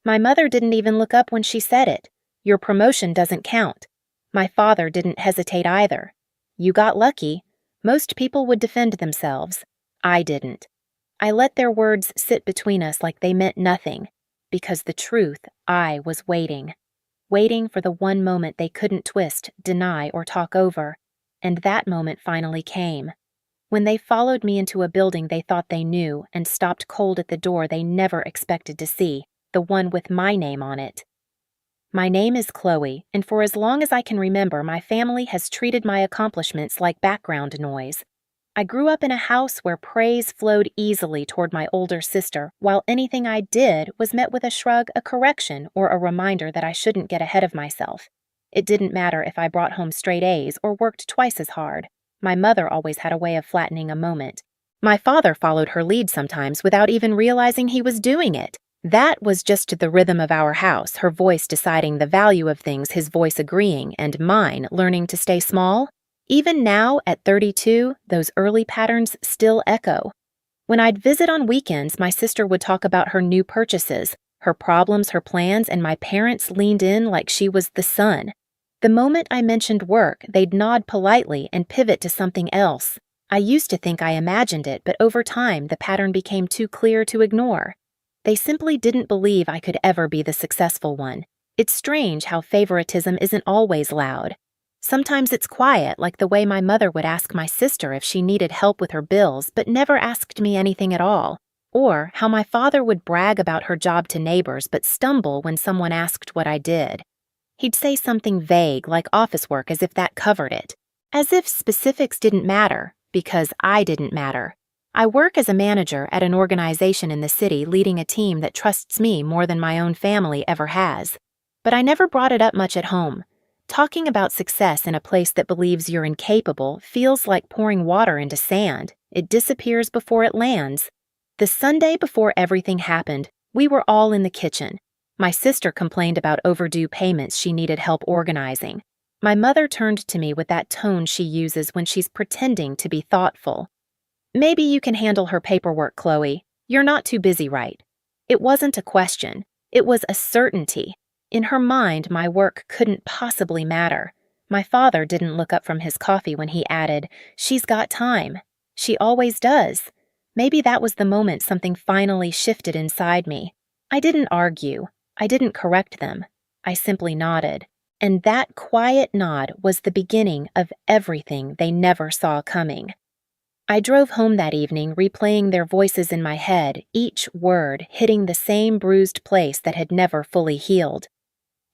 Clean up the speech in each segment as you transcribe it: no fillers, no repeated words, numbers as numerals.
My mother didn't even look up when she said it. Your promotion doesn't count. My father didn't hesitate either. You got lucky. Most people would defend themselves. I didn't. I let their words sit between us like they meant nothing, because the truth, I was waiting. Waiting for the one moment they couldn't twist, deny, or talk over. And that moment finally came. When they followed me into a building they thought they knew and stopped cold at the door they never expected to see, the one with my name on it. My name is Chloe, and for as long as I can remember, my family has treated my accomplishments like background noise. I grew up in a house where praise flowed easily toward my older sister, while anything I did was met with a shrug, a correction, or a reminder that I shouldn't get ahead of myself. It didn't matter if I brought home straight A's or worked twice as hard. My mother always had a way of flattening a moment. My father followed her lead sometimes without even realizing he was doing it. That was just the rhythm of our house, her voice deciding the value of things, his voice agreeing, and mine learning to stay small. Even now, at 32, those early patterns still echo. When I'd visit on weekends, my sister would talk about her new purchases, her problems, her plans, and my parents leaned in like she was the sun. The moment I mentioned work, they'd nod politely and pivot to something else. I used to think I imagined it, but over time, the pattern became too clear to ignore. They simply didn't believe I could ever be the successful one. It's strange how favoritism isn't always loud. Sometimes it's quiet, like the way my mother would ask my sister if she needed help with her bills but never asked me anything at all. Or how my father would brag about her job to neighbors but stumble when someone asked what I did. He'd say something vague like office work as if that covered it. As if specifics didn't matter, because I didn't matter. I work as a manager at an organization in the city leading a team that trusts me more than my own family ever has. But I never brought it up much at home. Talking about success in a place that believes you're incapable feels like pouring water into sand. It disappears before it lands. The Sunday before everything happened, we were all in the kitchen. My sister complained about overdue payments she needed help organizing. My mother turned to me with that tone she uses when she's pretending to be thoughtful. Maybe you can handle her paperwork, Chloe. You're not too busy, right? It wasn't a question. It was a certainty. In her mind, my work couldn't possibly matter. My father didn't look up from his coffee when he added, "She's got time. She always does." Maybe that was the moment something finally shifted inside me. I didn't argue. I didn't correct them. I simply nodded. And that quiet nod was the beginning of everything they never saw coming. I drove home that evening, replaying their voices in my head, each word hitting the same bruised place that had never fully healed.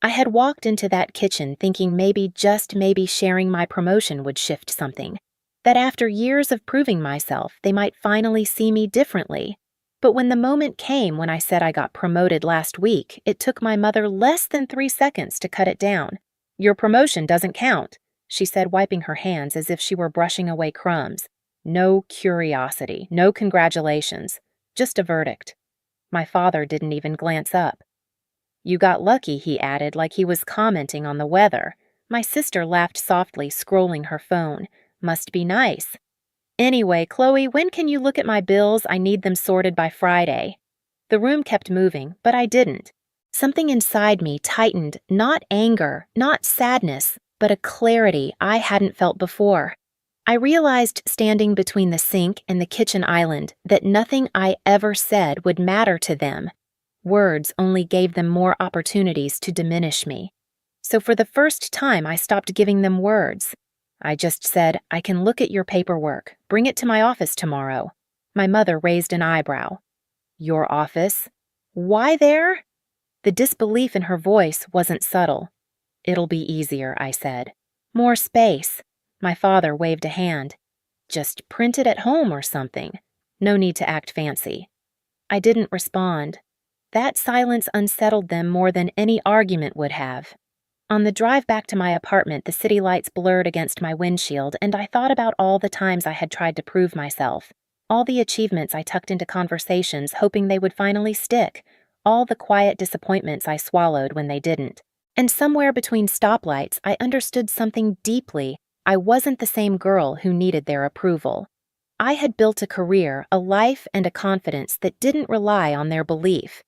I had walked into that kitchen thinking maybe, just maybe, sharing my promotion would shift something. That after years of proving myself, they might finally see me differently. But when the moment came when I said I got promoted last week, it took my mother less than 3 seconds to cut it down. "Your promotion doesn't count," she said, wiping her hands as if she were brushing away crumbs. No curiosity, no congratulations, just a verdict. My father didn't even glance up. "You got lucky," he added, like he was commenting on the weather. My sister laughed softly, scrolling her phone. "Must be nice. Anyway, Chloe, when can you look at my bills? I need them sorted by Friday." The room kept moving, but I didn't. Something inside me tightened, not anger, not sadness, but a clarity I hadn't felt before. I realized, standing between the sink and the kitchen island, that nothing I ever said would matter to them. Words only gave them more opportunities to diminish me. So for the first time, I stopped giving them words. I just said, "I can look at your paperwork. Bring it to my office tomorrow." My mother raised an eyebrow. "Your office? Why there?" The disbelief in her voice wasn't subtle. "It'll be easier," I said. "More space." My father waved a hand. "Just print it at home or something. No need to act fancy." I didn't respond. That silence unsettled them more than any argument would have. On the drive back to my apartment, the city lights blurred against my windshield, and I thought about all the times I had tried to prove myself, all the achievements I tucked into conversations hoping they would finally stick, all the quiet disappointments I swallowed when they didn't. And somewhere between stoplights, I understood something deeply. I wasn't the same girl who needed their approval. I had built a career, a life, and a confidence that didn't rely on their belief.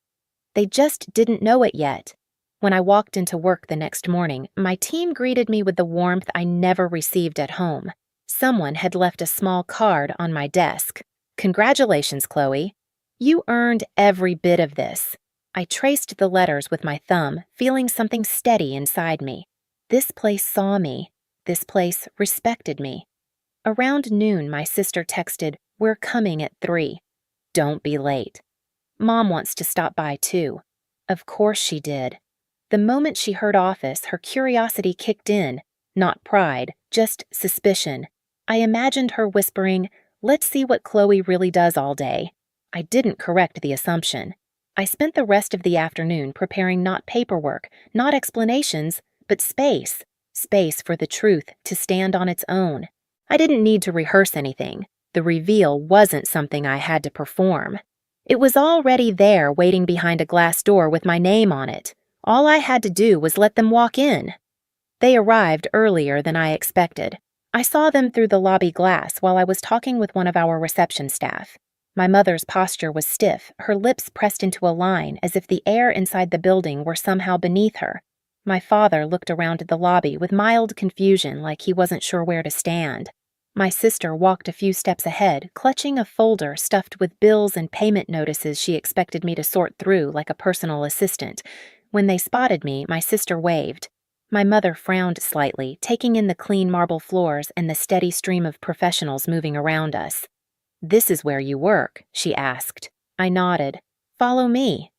They just didn't know it yet. When I walked into work the next morning, my team greeted me with the warmth I never received at home. Someone had left a small card on my desk. "Congratulations, Chloe. You earned every bit of this." I traced the letters with my thumb, feeling something steady inside me. This place saw me. This place respected me. Around noon, my sister texted, "We're coming at 3. Don't be late." Mom wants to stop by too. Of course she did. The moment she heard office, her curiosity kicked in. Not pride, just suspicion. I imagined her whispering, "Let's see what Chloe really does all day." I didn't correct the assumption. I spent the rest of the afternoon preparing not paperwork, not explanations, but space. Space for the truth to stand on its own. I didn't need to rehearse anything. The reveal wasn't something I had to perform. It was already there, waiting behind a glass door with my name on it. All I had to do was let them walk in. They arrived earlier than I expected. I saw them through the lobby glass while I was talking with one of our reception staff. My mother's posture was stiff, her lips pressed into a line as if the air inside the building were somehow beneath her. My father looked around the lobby with mild confusion, like he wasn't sure where to stand. My sister walked a few steps ahead, clutching a folder stuffed with bills and payment notices she expected me to sort through like a personal assistant. When they spotted me, my sister waved. My mother frowned slightly, taking in the clean marble floors and the steady stream of professionals moving around us. "This is where you work?" she asked. I nodded. "Follow me."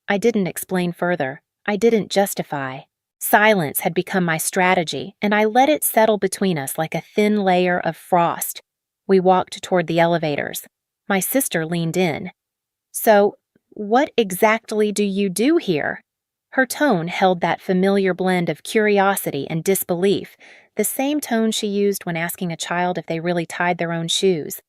I didn't explain further. I didn't justify. Silence had become my strategy, and I let it settle between us like a thin layer of frost. We walked toward the elevators. My sister leaned in. "So, what exactly do you do here?" Her tone held that familiar blend of curiosity and disbelief, the same tone she used when asking a child if they really tied their own shoes.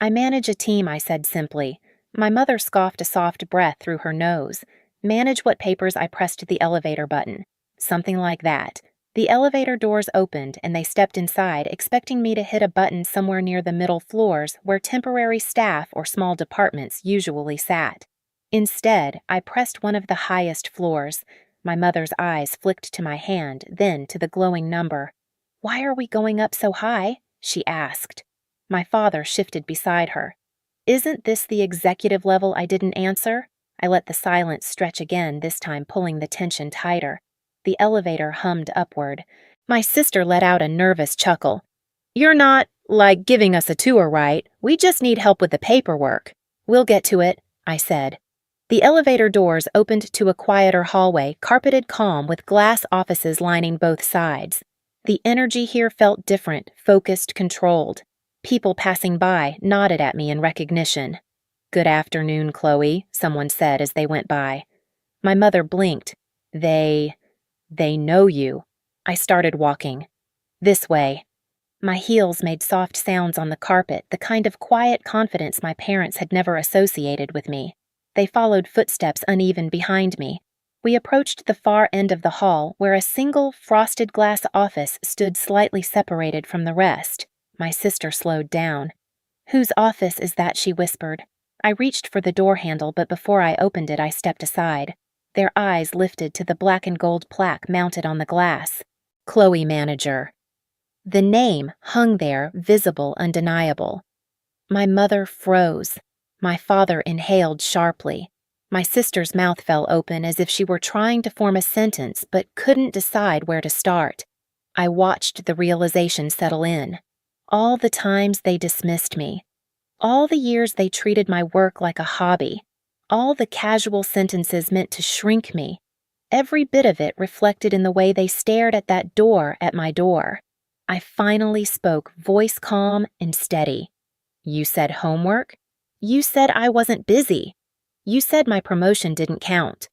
"I manage a team," I said simply. My mother scoffed a soft breath through her nose. "Manage what papers?" I pressed the elevator button. Something like that. The elevator doors opened and they stepped inside, expecting me to hit a button somewhere near the middle floors where temporary staff or small departments usually sat. Instead, I pressed one of the highest floors. My mother's eyes flicked to my hand, then to the glowing number. "Why are we going up so high?" she asked. My father shifted beside her. "Isn't this the executive level?" I didn't answer. I let the silence stretch again, this time pulling the tension tighter. The elevator hummed upward. My sister let out a nervous chuckle. "You're not, like, giving us a tour, right? We just need help with the paperwork." "We'll get to it," I said. The elevator doors opened to a quieter hallway, carpeted calm with glass offices lining both sides. The energy here felt different, focused, controlled. People passing by nodded at me in recognition. "Good afternoon, Chloe," someone said as they went by. My mother blinked. They know you." I started walking. "This way." My heels made soft sounds on the carpet, the kind of quiet confidence my parents had never associated with me. They followed footsteps uneven behind me. We approached the far end of the hall, where a single frosted glass office stood slightly separated from the rest. My sister slowed down. "Whose office is that?" she whispered. I reached for the door handle, but before I opened it, I stepped aside. Their eyes lifted to the black and gold plaque mounted on the glass. "Chloe Manager." The name hung there, visible, undeniable. My mother froze. My father inhaled sharply. My sister's mouth fell open as if she were trying to form a sentence but couldn't decide where to start. I watched the realization settle in. All the times they dismissed me. All the years they treated my work like a hobby. All the casual sentences meant to shrink me. Every bit of it reflected in the way they stared at that door at my door. I finally spoke, voice calm and steady. "You said homework? You said I wasn't busy. You said my promotion didn't count."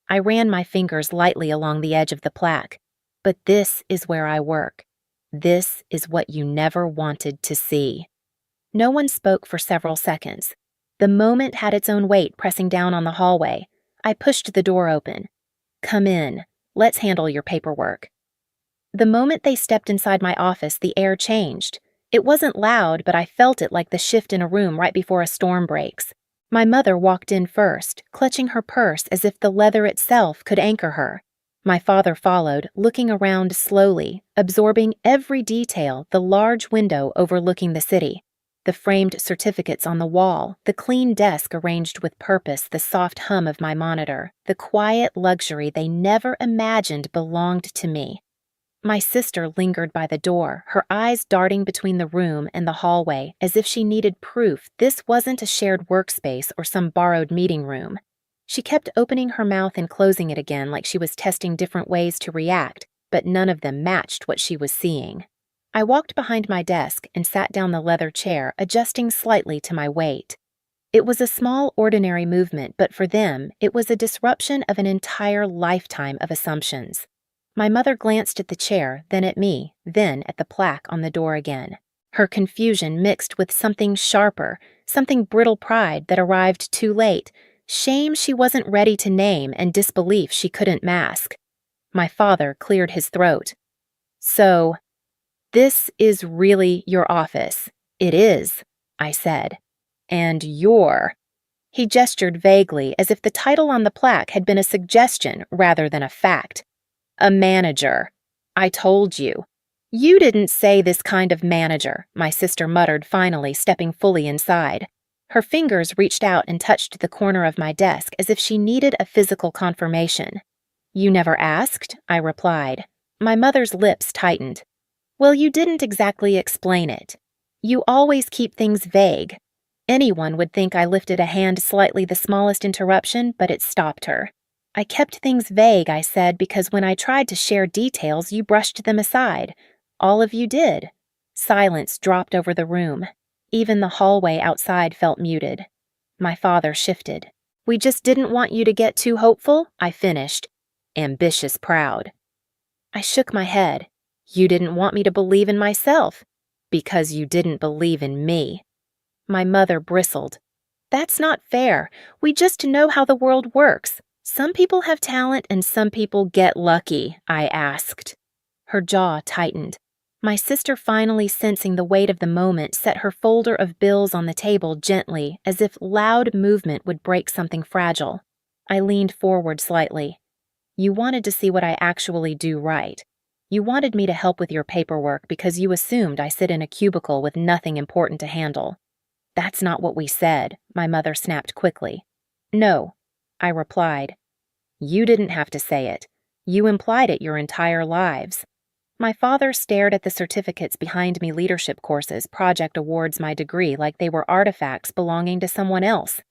I ran my fingers lightly along the edge of the plaque. "But this is where I work. This is what you never wanted to see." No one spoke for several seconds. The moment had its own weight pressing down on the hallway. I pushed the door open. "Come in. Let's handle your paperwork." The moment they stepped inside my office, the air changed. It wasn't loud, but I felt it like the shift in a room right before a storm breaks. My mother walked in first, clutching her purse as if the leather itself could anchor her. My father followed, looking around slowly, absorbing every detail, the large window overlooking the city, the framed certificates on the wall, the clean desk arranged with purpose, the soft hum of my monitor, the quiet luxury they never imagined belonged to me. My sister lingered by the door, her eyes darting between the room and the hallway as if she needed proof this wasn't a shared workspace or some borrowed meeting room. She kept opening her mouth and closing it again like she was testing different ways to react, but none of them matched what she was seeing. I walked behind my desk and sat down the leather chair, adjusting slightly to my weight. It was a small, ordinary movement, but for them, it was a disruption of an entire lifetime of assumptions. My mother glanced at the chair, then at me, then at the plaque on the door again. Her confusion mixed with something sharper, something brittle pride that arrived too late, shame she wasn't ready to name, and disbelief she couldn't mask. My father cleared his throat. "So, this is really your office?" "It is," I said. "And you're—" He gestured vaguely as if the title on the plaque had been a suggestion rather than a fact. "A manager." "I told you." "You didn't say this kind of manager," my sister muttered, finally stepping fully inside. Her fingers reached out and touched the corner of my desk as if she needed a physical confirmation. "You never asked?" I replied. My mother's lips tightened. "Well, you didn't exactly explain it. You always keep things vague." Anyone would think I lifted a hand slightly the smallest interruption, but it stopped her. "I kept things vague," I said, "because when I tried to share details, you brushed them aside. All of you did." Silence dropped over the room. Even the hallway outside felt muted. My father shifted. "We just didn't want you to get too hopeful," I finished. "Ambitious proud." I shook my head. "You didn't want me to believe in myself." "Because you didn't believe in me." My mother bristled. "That's not fair. We just know how the world works. Some people have talent and some people get lucky," I asked. Her jaw tightened. My sister, finally sensing the weight of the moment, set her folder of bills on the table gently, as if loud movement would break something fragile. I leaned forward slightly. "You wanted to see what I actually do right. You wanted me to help with your paperwork because you assumed I sit in a cubicle with nothing important to handle." "That's not what we said," my mother snapped quickly. "No," I replied. "You didn't have to say it. You implied it your entire lives." My father stared at the certificates behind me, leadership courses, project awards, my degree, like they were artifacts belonging to someone else.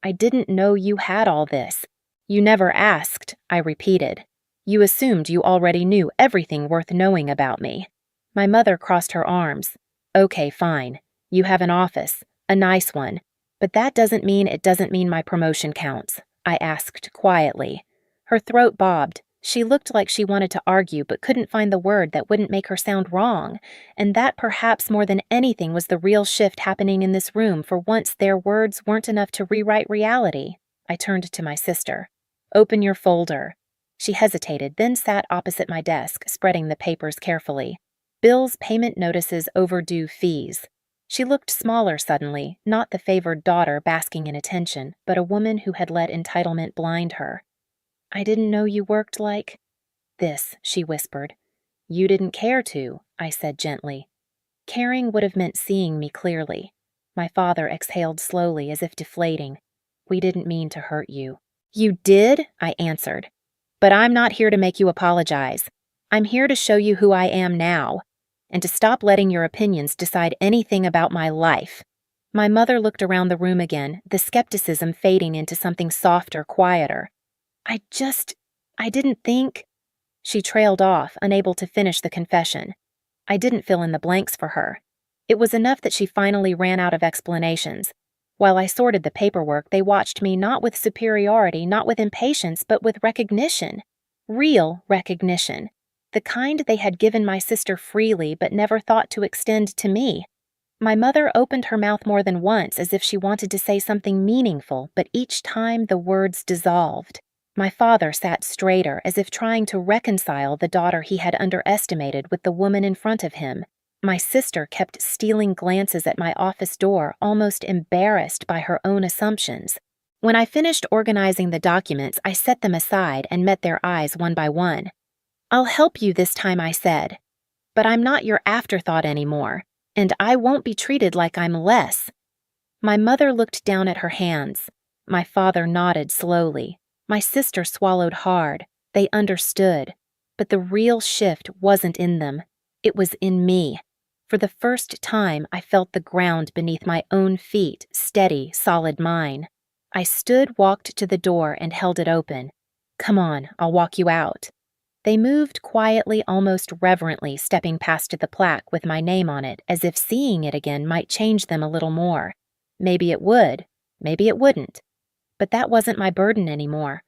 "I didn't know you had all this." "You never asked," I repeated. "You assumed you already knew everything worth knowing about me." My mother crossed her arms. "Okay, fine. You have an office, a nice one. But that doesn't mean my promotion counts," I asked quietly. Her throat bobbed. She looked like she wanted to argue but couldn't find the word that wouldn't make her sound wrong, and that perhaps more than anything was the real shift happening in this room. For once, their words weren't enough to rewrite reality. I turned to my sister. "Open your folder." She hesitated, then sat opposite my desk, spreading the papers carefully. Bills, payment notices, overdue fees. She looked smaller suddenly, not the favored daughter basking in attention, but a woman who had let entitlement blind her. "I didn't know you worked like this," she whispered. "You didn't care to," I said gently. Caring would have meant seeing me clearly. My father exhaled slowly as if deflating. "We didn't mean to hurt you." "You did," I answered. "But I'm not here to make you apologize. I'm here to show you who I am now, and to stop letting your opinions decide anything about my life." My mother looked around the room again, the skepticism fading into something softer, quieter. I didn't think—" She trailed off, unable to finish the confession. I didn't fill in the blanks for her. It was enough that she finally ran out of explanations. While I sorted the paperwork, they watched me not with superiority, not with impatience, but with recognition. Real recognition. The kind they had given my sister freely but never thought to extend to me. My mother opened her mouth more than once as if she wanted to say something meaningful, but each time the words dissolved. My father sat straighter, as if trying to reconcile the daughter he had underestimated with the woman in front of him. My sister kept stealing glances at my office door, almost embarrassed by her own assumptions. When I finished organizing the documents, I set them aside and met their eyes one by one. "I'll help you this time," I said. "But I'm not your afterthought anymore, and I won't be treated like I'm less." My mother looked down at her hands. My father nodded slowly. My sister swallowed hard. They understood. But the real shift wasn't in them. It was in me. For the first time, I felt the ground beneath my own feet, steady, solid mine. I stood, walked to the door, and held it open. "Come on, I'll walk you out." They moved quietly, almost reverently, stepping past the plaque with my name on it, as if seeing it again might change them a little more. Maybe it would, maybe it wouldn't. But that wasn't my burden anymore.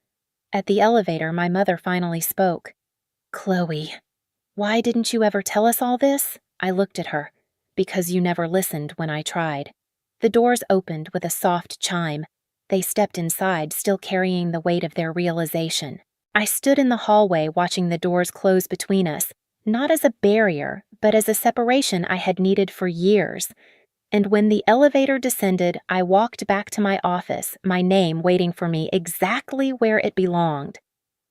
At the elevator, my mother finally spoke. "Chloe, why didn't you ever tell us all this?" I looked at her. "Because you never listened when I tried." The doors opened with a soft chime. They stepped inside, still carrying the weight of their realization. I stood in the hallway watching the doors close between us, not as a barrier, but as a separation I had needed for years. And when the elevator descended, I walked back to my office, my name waiting for me exactly where it belonged.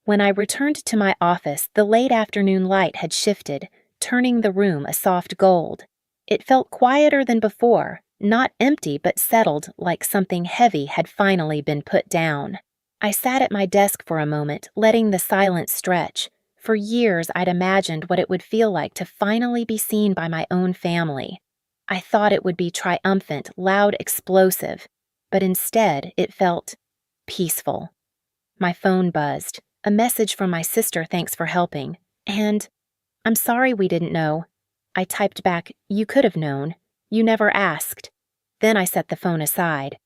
When I returned to my office, the late afternoon light had shifted, turning the room a soft gold. It felt quieter than before, not empty but settled, like something heavy had finally been put down. I sat at my desk for a moment, letting the silence stretch. For years, I'd imagined what it would feel like to finally be seen by my own family. I thought it would be triumphant, loud, explosive, but instead it felt peaceful. My phone buzzed. A message from my sister, "Thanks for helping," and "I'm sorry we didn't know." I typed back, "You could have known. You never asked." Then I set the phone aside.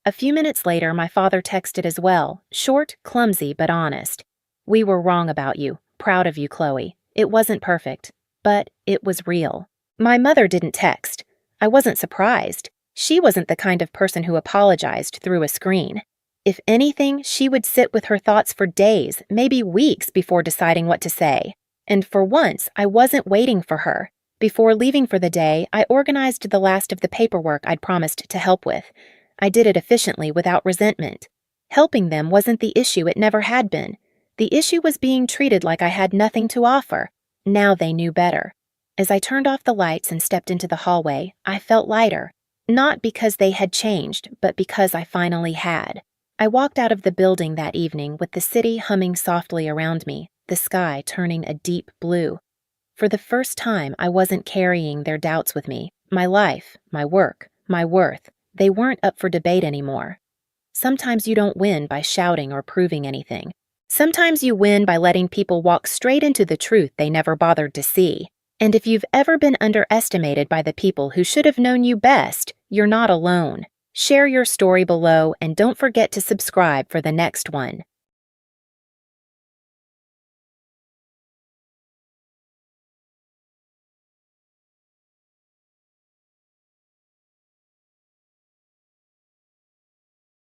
A few minutes later, my father texted as well, short, clumsy, but honest. "We were wrong about you. Proud of you, Chloe. It wasn't perfect, but it was real." My mother didn't text. I wasn't surprised. She wasn't the kind of person who apologized through a screen. If anything, she would sit with her thoughts for days, maybe weeks, before deciding what to say. And for once, I wasn't waiting for her. Before leaving for the day, I organized the last of the paperwork I'd promised to help with. I did it efficiently, without resentment. Helping them wasn't the issue, it never had been. The issue was being treated like I had nothing to offer. Now they knew better. As I turned off the lights and stepped into the hallway, I felt lighter. Not because they had changed, but because I finally had. I walked out of the building that evening with the city humming softly around me, the sky turning a deep blue. For the first time, I wasn't carrying their doubts with me. My life, my work, my worth, they weren't up for debate anymore. Sometimes you don't win by shouting or proving anything. Sometimes you win by letting people walk straight into the truth they never bothered to see. And if you've ever been underestimated by the people who should have known you best, you're not alone. Share your story below and don't forget to subscribe for the next one.